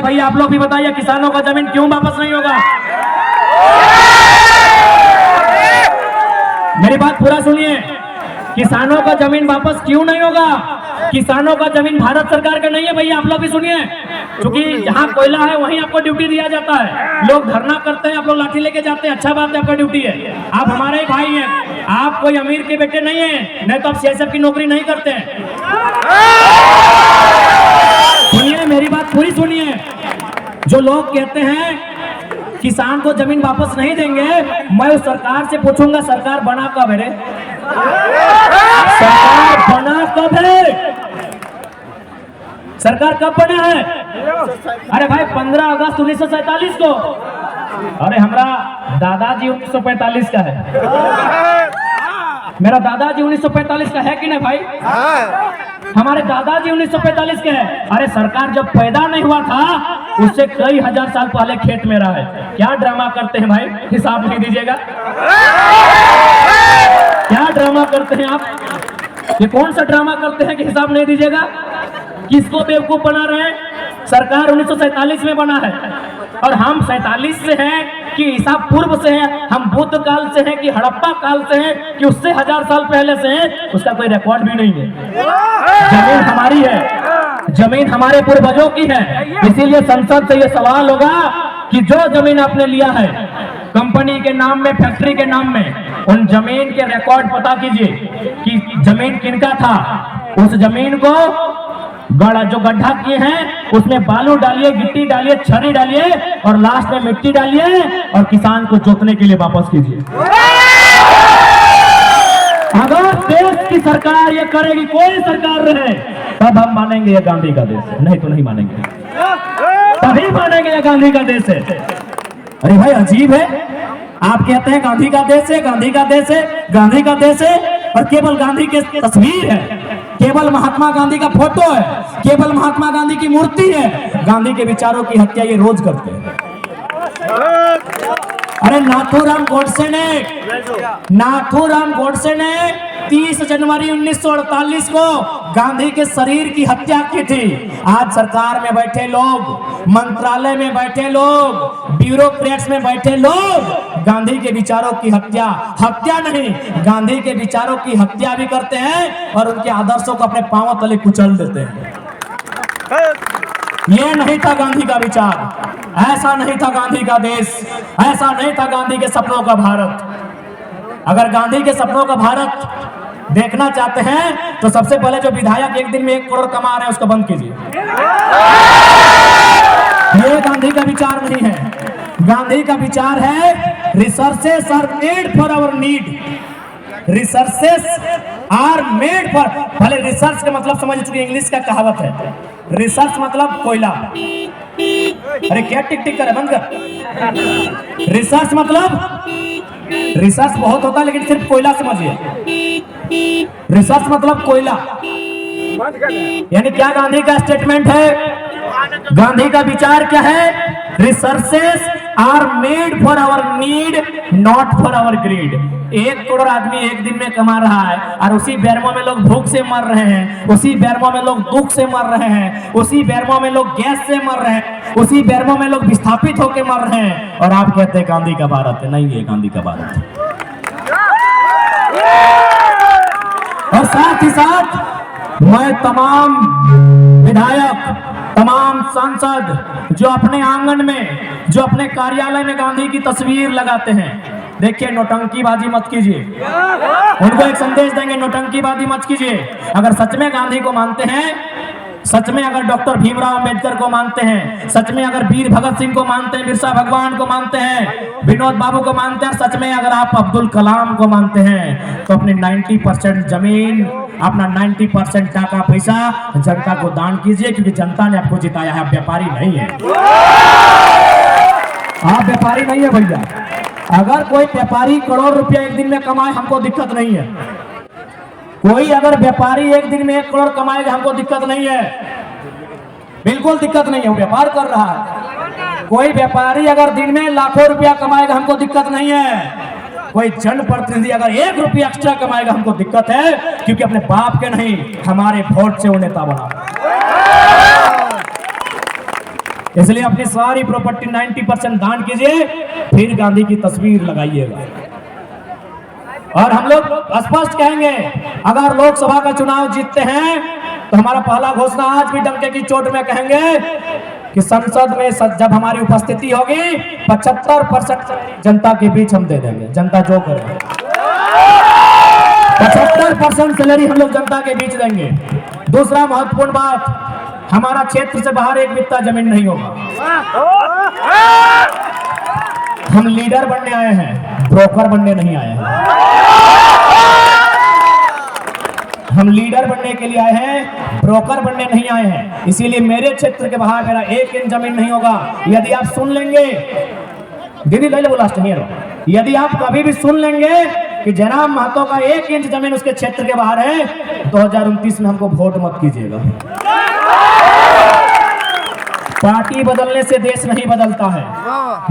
भैया आप लोग भी बताइए, किसानों का जमीन क्यों वापस नहीं होगा? मेरी बात पूरा सुनिए, किसानों का जमीन वापस क्यों नहीं होगा? किसानों का जमीन भारत सरकार का नहीं है भैया, आप लोग भी सुनिए। क्योंकि जहां कोयला है वहीं आपको ड्यूटी दिया जाता है। लोग धरना करते हैं, आप लोग लाठी लेके जाते हैं, अच्छा बात है, आपका ड्यूटी है। आप हमारे ही भाई हैं, आप कोई अमीर के बेटे नहीं हैं, नहीं तो आप सीएसएफ की नौकरी नहीं करते हैं। सुनिए, मेरी बात पूरी सुनिए। जो लोग कहते हैं किसान को जमीन वापस नहीं देंगे, मैं उस सरकार से पूछूंगा, सरकार बना कब है रे? सरकार बना कब है? सरकार कब बना है? अरे भाई 15 अगस्त 1947 को। अरे हमारा दादाजी 1945 का है। मेरा दादाजी 1945 का है कि नहीं भाई? हमारे दादाजी 1945 के हैं। अरे सरकार जब पैदा नहीं हुआ था उससे कई हजार साल पहले खेत में रहा है। क्या ड्रामा करते हैं भाई, हिसाब नहीं दीजिएगा? क्या ड्रामा करते हैं आप? ये कौन सा ड्रामा करते हैं कि हिसाब नहीं दीजिएगा? किसको बेवकूफ बना रहे हैं? सरकार 1947 में बना है और हम 47 से हैं कि ईसा पूर्व से हैं, हम बुद्ध काल से हैं कि हड़प्पा काल से हैं कि उससे 1000 साल पहले से हैं, उसका कोई रिकॉर्ड भी नहीं है। जमीन हमारी है, जमीन हमारे पूर्वजों की है। इसीलिए संसद से ये सवाल होगा कि जो जमीन आपने लिया है कंपनी के नाम में, फैक्ट्री के नाम में, उन जमीन के रिकॉर्ड पता कीजिए कि जमीन किनका था। उस जमीन को जो गड्ढा किए हैं उसमें बालू डालिए, गिट्टी डालिए, छरी डालिए और लास्ट में मिट्टी डालिए और किसान को जोतने के लिए वापस कीजिए। अगर देश की सरकार ये करेगी, कोई सरकार रहे, तब हम मानेंगे ये गांधी का देश है, नहीं तो नहीं मानेंगे। तभी मानेंगे ये गांधी का देश है। अरे भाई अजीब है, आप कहते हैं गांधी का देश है, गांधी का देश है, गांधी का देश है, और केवल गांधी की तस्वीर है, केवल महात्मा गांधी का फोटो है, केवल महात्मा गांधी की मूर्ति है। गांधी के विचारों की हत्या ये रोज करते हैं। अरे नाथूराम गोडसे ने 30 जनवरी 1948 को गांधी के शरीर की हत्या की थी। आज सरकार में बैठे लोग, मंत्रालय में बैठे लोग, ब्यूरोक्रेट्स में बैठे लोग गांधी के विचारों की हत्या नहीं, गांधी के विचारों की हत्या भी करते हैं और उनके आदर्शों को अपने पांव तले कुचल देते हैं। ये नहीं था गांधी का विचार, ऐसा नहीं था गांधी का देश, ऐसा नहीं था गांधी के सपनों का भारत। अगर गांधी के सपनों का भारत देखना चाहते हैं तो सबसे पहले जो विधायक एक दिन में 1 करोड़ कमा रहे हैं उसको बंद कीजिए। ये गांधी का विचार नहीं है। गांधी का विचार है resources are made for our need. Resources are made for, भले रिसर्च का मतलब समझ चुके, इंग्लिश का कहावत है, रिसर्च मतलब कोयला। अरे क्या टिक टिक करे, बंद कर। रिसर्च मतलब, रिसर्च बहुत होता है लेकिन सिर्फ कोयला समझिए। रिसर्च मतलब कोयला। यानी क्या गांधी का स्टेटमेंट है, गांधी का विचार क्या है? Resources are made for our need, not for our greed. 1 crore आदमी एक दिन में कमा रहा है और उसी बेरमो में लोग भूख से मर रहे हैं, उसी बेरमो में लोग दुख से मर रहे हैं, उसी बेरमो में लोग गैस से मर रहे हैं, उसी बेरमो में लोग विस्थापित होकर मर रहे हैं, और आप कहते हैं गांधी का भारत है। नहीं, ये गांधी का भारत है। और साथ ही साथ मैं तमाम विधायक, तमाम सांसद जो अपने आंगन में, जो अपने कार्यालय में गांधी की तस्वीर लगाते हैं, देखिए नौटंकीबाजी मत कीजिए। उनको एक संदेश देंगे, नौटंकीबाजी मत कीजिए। अगर सच में गांधी को मानते हैं, सच में अगर डॉक्टर भीमराव अंबेडकर को मानते हैं, सच में अगर वीर भगत सिंह को मानते हैं, बिरसा भगवान को मानते हैं, विनोद बाबू को मानते हैं, सच में अगर आप अब्दुल कलाम को मानते हैं, तो अपनी 90% जमीन, अपना 90% टाका पैसा जनता को दान कीजिए, क्योंकि जनता ने आपको जिताया है। आप व्यापारी नहीं है, आप व्यापारी नहीं है भैया। अगर कोई व्यापारी करोड़ रुपया एक दिन में कमाए, हमको दिक्कत नहीं है। कोई अगर व्यापारी एक दिन में 1 करोड़ कमाएगा, हमको दिक्कत नहीं है, बिल्कुल दिक्कत नहीं है, वो व्यापार कर रहा है। कोई व्यापारी अगर दिन में लाखों रुपया कमाएगा, हमको दिक्कत नहीं है। कोई जनप्रतिनिधि अगर 1 रुपया एक्स्ट्रा कमाएगा, हमको दिक्कत है, क्योंकि अपने बाप के नहीं, हमारे वोट से वो नेता बना। इसलिए अपनी सारी प्रॉपर्टी 90% दान कीजिए, फिर गांधी की तस्वीर लगाइएगा। और हम लोग स्पष्ट कहेंगे, अगर लोकसभा का चुनाव जीतते हैं तो हमारा पहला घोषणा आज भी डंके की चोट में कहेंगे कि संसद में जब हमारी उपस्थिति होगी 75% जनता के बीच हम दे देंगे। जनता जो करे 75% सैलरी हम लोग जनता के बीच देंगे। दूसरा महत्वपूर्ण बात, हमारा क्षेत्र से बाहर एक बित्ता जमीन नहीं होगा। हम लीडर बनने आए हैं, ब्रोकर बनने नहीं आए हैं। हम लीडर बनने के लिए आए हैं, ब्रोकर बनने नहीं आए हैं। इसीलिए मेरे क्षेत्र के बाहर मेरा 1 इंच जमीन नहीं होगा। यदि आप सुन लेंगे, दीदी ले लो बोला नहीं है, यदि आप कभी भी सुन लेंगे कि जयराम महतो का 1 इंच जमीन उसके क्षेत्र के बाहर है, 2029 में हमको वोट मत कीजिएगा। पार्टी बदलने से देश नहीं बदलता है,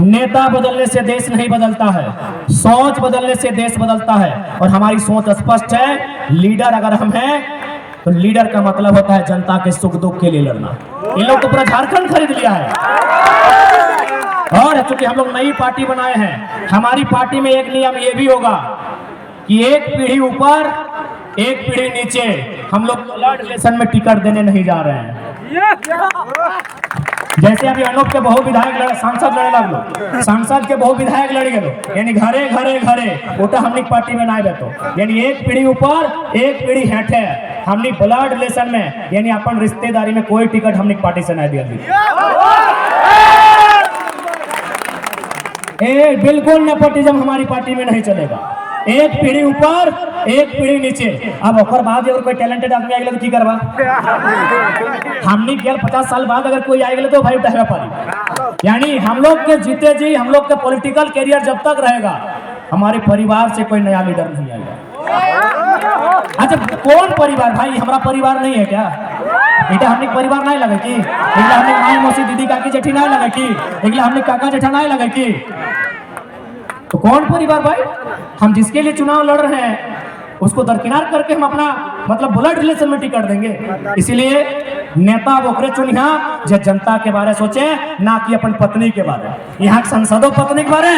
नेता बदलने से देश नहीं बदलता है, सोच बदलने से देश बदलता है। और हमारी सोच स्पष्ट है, लीडर अगर हम हैं तो लीडर का मतलब होता है जनता के सुख दुख के लिए लड़ना। इन लोग तो पूरा झारखंड खरीद लिया है। और चूंकि हम लोग नई पार्टी बनाए हैं, हमारी पार्टी में एक नियम ये भी होगा कि एक पीढ़ी ऊपर एक पीढ़ी नीचे हम लोग ब्लड रिलेशन में टिकट देने नहीं जा रहे हैं। जैसे अभी अनूप के बहु विधायक सांसद लड़े लगलो, सांसद के बहु विधायक लड़ गए, यानी घरे घरे घरे ओटा हमनी पार्टी में ना बैठो, यानी एक पीढ़ी ऊपर एक पीढ़ी हेठे हमनी ब्लड रिलेशन में, यानी अपन रिश्तेदारी में कोई टिकट हमनी पार्टी से नहीं दिया। बिल्कुल नेपोटिज्म हमारी पार्टी में नहीं चलेगा। एक पीढ़ी ऊपर एक पीढ़ी नीचे। अब ओकर बाद अगर कोई टैलेंटेड आदमी आएगा तो की करवा, हमने केवल 50 साल बाद अगर कोई आएगा तो भाई उठावे पारी। यानी हम लोग के जीते जी हम लोग का पॉलिटिकल कैरियर जब तक रहेगा, हमारे परिवार से कोई नया लीडर नहीं आएगा। अच्छा कौन परिवार भाई, हमारा परिवार नहीं है क्या? बेटा हमने परिवार नहीं लगे की, हमने माई मौसी दीदी काकी जेठी नहीं लगे की, हमने काका जेठा नहीं लगे की, तो कौन परिवार भाई? हम जिसके लिए चुनाव लड़ रहे हैं उसको दरकिनार करके हम अपना मतलब ब्लड रिलेशन में टिकट देंगे। इसीलिए नेता ओकरे चुनिया जो जनता के बारे सोचे, ना कि अपन पत्नी के बारे। यहाँ सांसदों पत्नी के बारे